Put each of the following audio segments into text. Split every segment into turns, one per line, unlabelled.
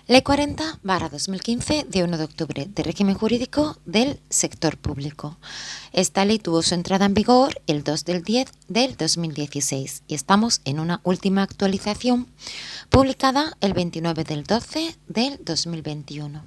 Ley 40/2015 de 1 de octubre de régimen jurídico del sector público. Esta ley tuvo su entrada en vigor el 2 del 10 del 2016 y estamos en una última actualización publicada el 29 del 12 del 2021.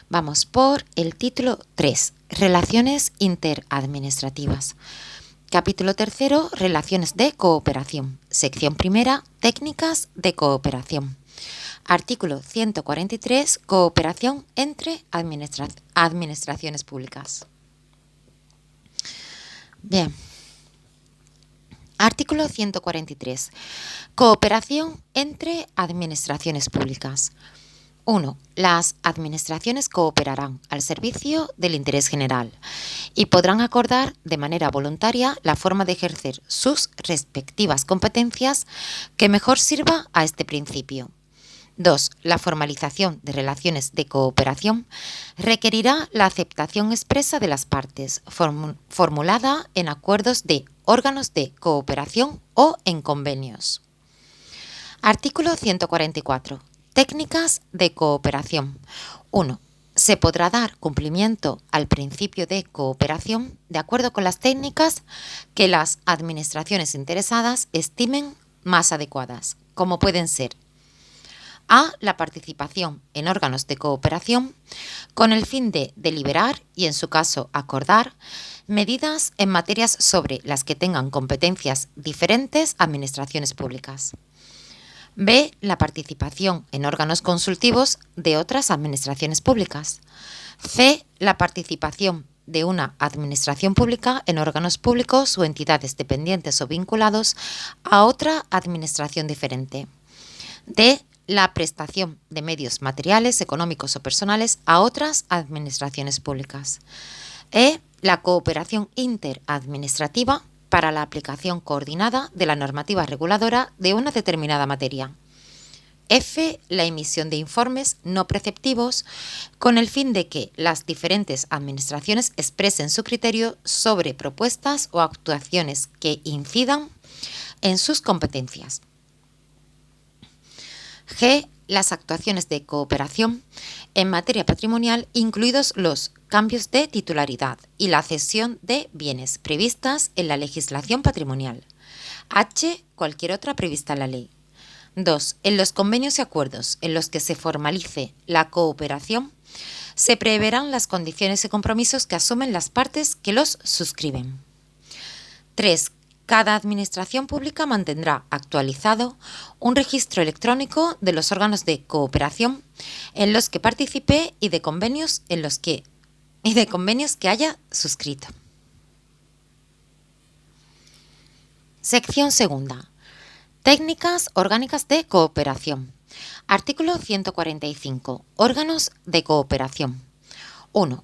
Vamos por el título 3, Relaciones interadministrativas. Capítulo 3, Relaciones de cooperación. Sección 1, Técnicas de cooperación. Artículo 143, cooperación entre administraciones públicas. Bien. Artículo 143, cooperación entre administraciones públicas. 1. Las administraciones cooperarán al servicio del interés general y podrán acordar de manera voluntaria la forma de ejercer sus respectivas competencias que mejor sirva a este principio. 2. La formalización de relaciones de cooperación requerirá la aceptación expresa de las partes, formulada en acuerdos de órganos de cooperación o en convenios. Artículo 144. Técnicas de cooperación. 1. Se podrá dar cumplimiento al principio de cooperación de acuerdo con las técnicas que las administraciones interesadas estimen más adecuadas, como pueden ser: A. La participación en órganos de cooperación con el fin de deliberar y, en su caso, acordar medidas en materias sobre las que tengan competencias diferentes administraciones públicas. B. La participación en órganos consultivos de otras administraciones públicas. C. La participación de una administración pública en órganos públicos o entidades dependientes o vinculados a otra administración diferente. D. La prestación de medios materiales, económicos o personales a otras administraciones públicas. E. La cooperación interadministrativa para la aplicación coordinada de la normativa reguladora de una determinada materia. F. La emisión de informes no preceptivos con el fin de que las diferentes administraciones expresen su criterio sobre propuestas o actuaciones que incidan en sus competencias. G. Las actuaciones de cooperación en materia patrimonial, incluidos los cambios de titularidad y la cesión de bienes previstas en la legislación patrimonial. H. Cualquier otra prevista en la ley. 2. En los convenios y acuerdos en los que se formalice la cooperación, se preverán las condiciones y compromisos que asumen las partes que los suscriben. 3. Cada administración pública mantendrá actualizado un registro electrónico de los órganos de cooperación en los que participe y de convenios que haya suscrito. Sección 2. Técnicas orgánicas de cooperación. Artículo 145. Órganos de cooperación. 1.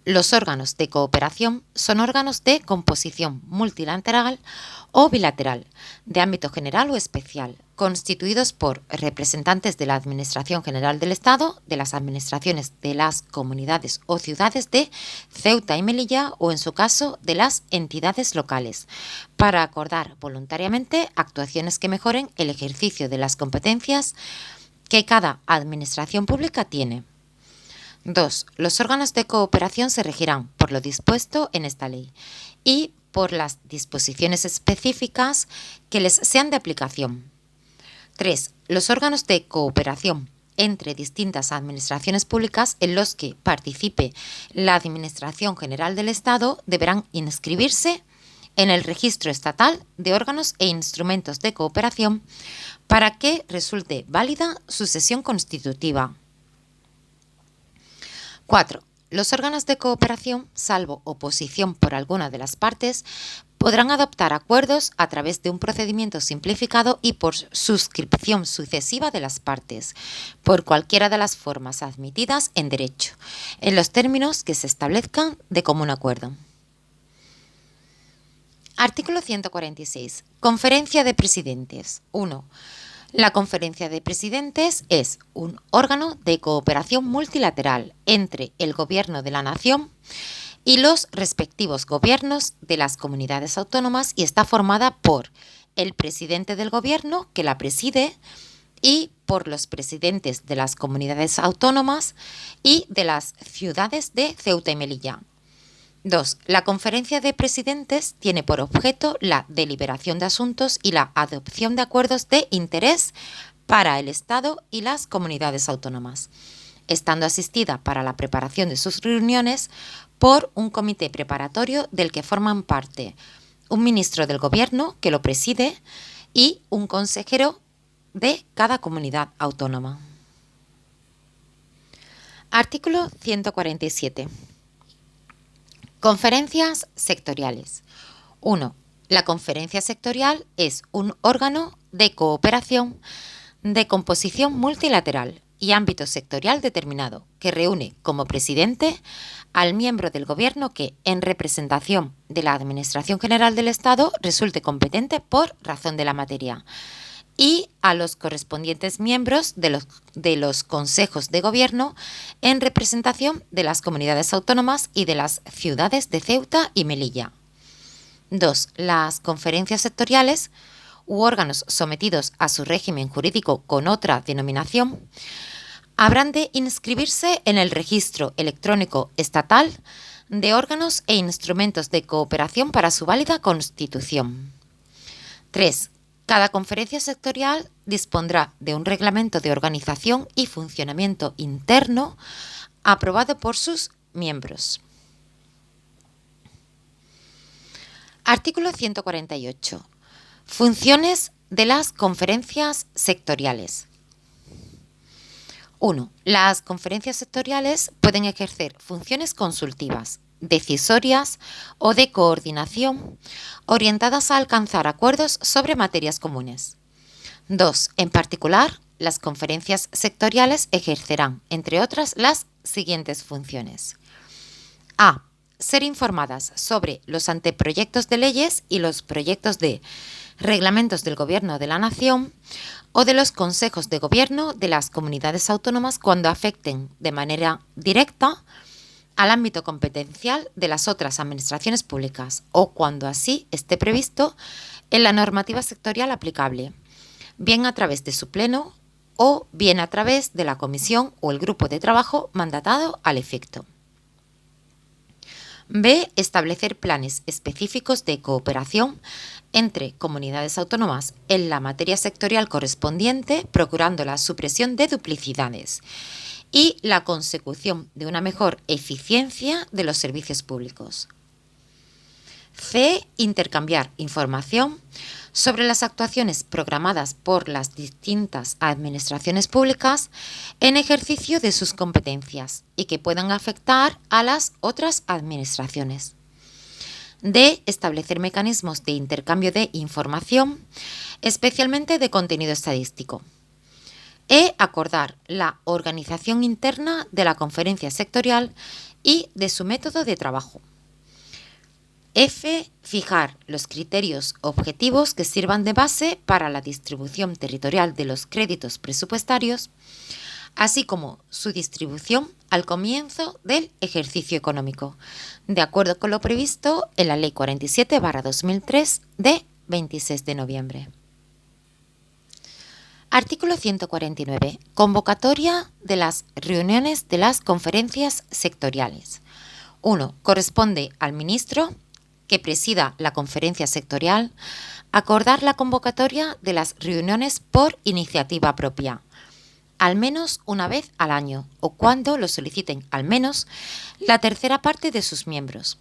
Los órganos de cooperación son órganos de composición multilateral o bilateral, de ámbito general o especial, constituidos por representantes de la Administración General del Estado, de las administraciones de las comunidades o ciudades de Ceuta y Melilla o, en su caso, de las entidades locales, para acordar voluntariamente actuaciones que mejoren el ejercicio de las competencias que cada administración pública tiene. 2. Los órganos de cooperación se regirán por lo dispuesto en esta ley y por las disposiciones específicas que les sean de aplicación. 3. Los órganos de cooperación entre distintas administraciones públicas en los que participe la Administración General del Estado deberán inscribirse en el Registro Estatal de Órganos e Instrumentos de Cooperación para que resulte válida su sesión constitutiva. 4. Los órganos de cooperación, salvo oposición por alguna de las partes, podrán adoptar acuerdos a través de un procedimiento simplificado y por suscripción sucesiva de las partes, por cualquiera de las formas admitidas en derecho, en los términos que se establezcan de común acuerdo. Artículo 146. Conferencia de Presidentes. 1. La Conferencia de Presidentes es un órgano de cooperación multilateral entre el Gobierno de la Nación y los respectivos gobiernos de las comunidades autónomas y está formada por el presidente del Gobierno, que la preside, y por los presidentes de las comunidades autónomas y de las ciudades de Ceuta y Melilla. 2. La conferencia de presidentes tiene por objeto la deliberación de asuntos y la adopción de acuerdos de interés para el Estado y las comunidades autónomas, estando asistida para la preparación de sus reuniones por un comité preparatorio del que forman parte un ministro del Gobierno, que lo preside, y un consejero de cada comunidad autónoma. Artículo 147. Conferencias sectoriales. 1. La conferencia sectorial es un órgano de cooperación de composición multilateral y ámbito sectorial determinado, que reúne como presidente al miembro del Gobierno que, en representación de la Administración General del Estado, resulte competente por razón de la materia, y a los correspondientes miembros de los consejos de gobierno en representación de las comunidades autónomas y de las ciudades de Ceuta y Melilla. 2. Las conferencias sectoriales u órganos sometidos a su régimen jurídico con otra denominación habrán de inscribirse en el registro electrónico estatal de órganos e instrumentos de cooperación para su válida constitución. 3. Cada conferencia sectorial dispondrá de un reglamento de organización y funcionamiento interno aprobado por sus miembros. Artículo 148. Funciones de las conferencias sectoriales. 1. Las conferencias sectoriales pueden ejercer funciones consultivas, decisorias o de coordinación orientadas a alcanzar acuerdos sobre materias comunes. 2. En particular, las conferencias sectoriales ejercerán, entre otras, las siguientes funciones. A. Ser informadas sobre los anteproyectos de leyes y los proyectos de reglamentos del Gobierno de la Nación o de los consejos de gobierno de las comunidades autónomas cuando afecten de manera directa al ámbito competencial de las otras administraciones públicas o cuando así esté previsto en la normativa sectorial aplicable, bien a través de su pleno o bien a través de la comisión o el grupo de trabajo mandatado al efecto. B. Establecer planes específicos de cooperación entre comunidades autónomas en la materia sectorial correspondiente, procurando la supresión de duplicidades y la consecución de una mejor eficiencia de los servicios públicos. C. Intercambiar información sobre las actuaciones programadas por las distintas administraciones públicas en ejercicio de sus competencias y que puedan afectar a las otras administraciones. D. Establecer mecanismos de intercambio de información, especialmente de contenido estadístico. E. Acordar la organización interna de la conferencia sectorial y de su método de trabajo. F. Fijar los criterios objetivos que sirvan de base para la distribución territorial de los créditos presupuestarios, así como su distribución al comienzo del ejercicio económico, de acuerdo con lo previsto en la Ley 47/2003 de 26 de noviembre. Artículo 149. Convocatoria de las reuniones de las conferencias sectoriales. 1. Corresponde al ministro, que presida la conferencia sectorial, acordar la convocatoria de las reuniones por iniciativa propia, al menos una vez al año, o cuando lo soliciten al menos la tercera parte de sus miembros.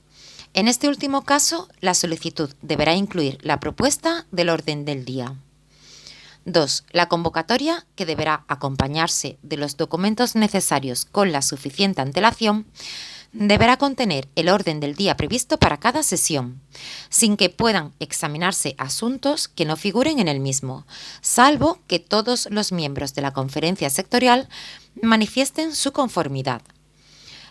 En este último caso, la solicitud deberá incluir la propuesta del orden del día. 2. La convocatoria, que deberá acompañarse de los documentos necesarios con la suficiente antelación, deberá contener el orden del día previsto para cada sesión, sin que puedan examinarse asuntos que no figuren en el mismo, salvo que todos los miembros de la conferencia sectorial manifiesten su conformidad.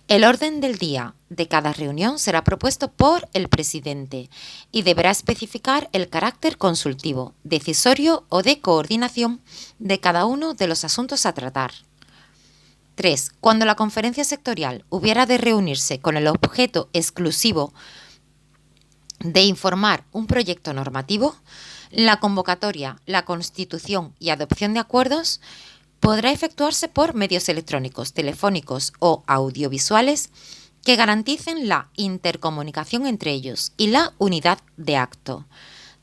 El orden del día de cada reunión será propuesto por el presidente y deberá especificar el carácter consultivo, decisorio o de coordinación de cada uno de los asuntos a tratar. 3. Cuando la conferencia sectorial hubiera de reunirse con el objeto exclusivo de informar un proyecto normativo, la convocatoria, la constitución y adopción de acuerdos podrá efectuarse por medios electrónicos, telefónicos o audiovisuales que garanticen la intercomunicación entre ellos y la unidad de acto,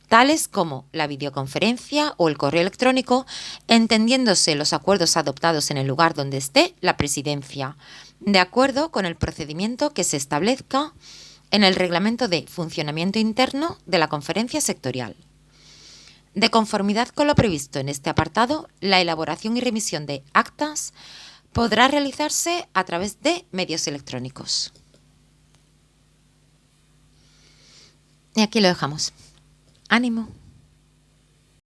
tales como la videoconferencia o el correo electrónico, entendiéndose los acuerdos adoptados en el lugar donde esté la presidencia, de acuerdo con el procedimiento que se establezca en el reglamento de funcionamiento interno de la conferencia sectorial. De conformidad con lo previsto en este apartado, la elaboración y remisión de actas podrá realizarse a través de medios electrónicos. Y aquí lo dejamos. ¡Ánimo!